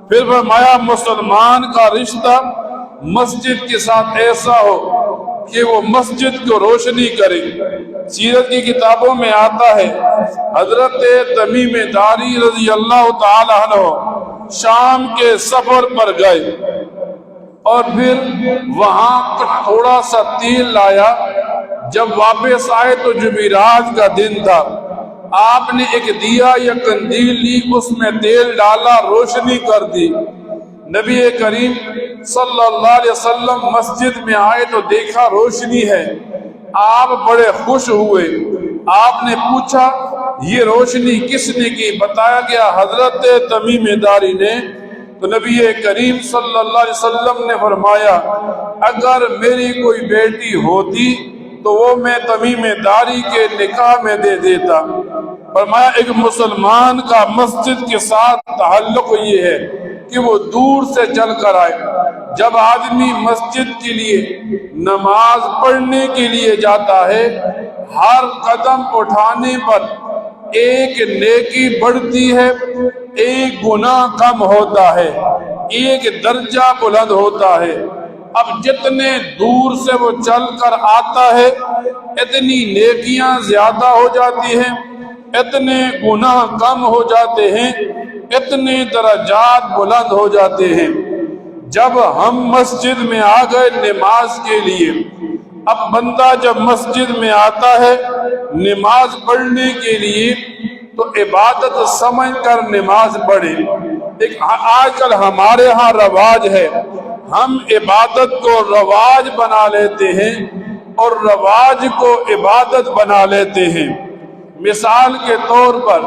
پھر فرمایا مسلمان کا رشتہ مسجد کے ساتھ ایسا ہو کہ وہ مسجد کو روشنی کرے۔ سیرت کی کتابوں میں آتا ہے حضرت تمیم داری رضی اللہ تعالی عنہ شام کے سفر پر گئے اور پھر وہاں تھوڑا سا تیل لایا۔ جب واپس آئے تو جمعرات کا دن تھا۔ آپ نے ایک دیا یا قندیل لی، اس میں تیل ڈالا، روشنی کر دی۔ نبی کریم صلی اللہ علیہ وسلم مسجد میں آئے تو دیکھا روشنی ہے۔ آپ بڑے خوش ہوئے۔ آپ نے پوچھا یہ روشنی کس نے کی؟ بتایا گیا حضرت تمیم داری نے۔ تو نبی کریم صلی اللہ علیہ وسلم نے فرمایا اگر میری کوئی بیٹی ہوتی تو وہ میں تمیم داری کے نکاح میں دے دیتا۔ فرمایا ایک مسلمان کا مسجد کے ساتھ تعلق یہ ہے کہ وہ دور سے چل کر آئے۔ جب آدمی مسجد کے لیے نماز پڑھنے کے لیے جاتا ہے، ہر قدم اٹھانے پر ایک نیکی بڑھتی ہے، ایک گناہ کم ہوتا ہے، ایک درجہ بلند ہوتا ہے۔ اب جتنے دور سے وہ چل کر آتا ہے اتنی نیکیاں زیادہ ہو جاتی ہیں، اتنے گناہ کم ہو جاتے ہیں، اتنے درجات بلند ہو جاتے ہیں۔ جب ہم مسجد میں آ گئے نماز کے لیے، اب بندہ جب مسجد میں آتا ہے نماز پڑھنے کے لیے تو عبادت سمجھ کر نماز پڑھے۔ آج کل ہمارے ہاں رواج ہے، ہم عبادت کو رواج بنا لیتے ہیں اور رواج کو عبادت بنا لیتے ہیں۔ مثال کے طور پر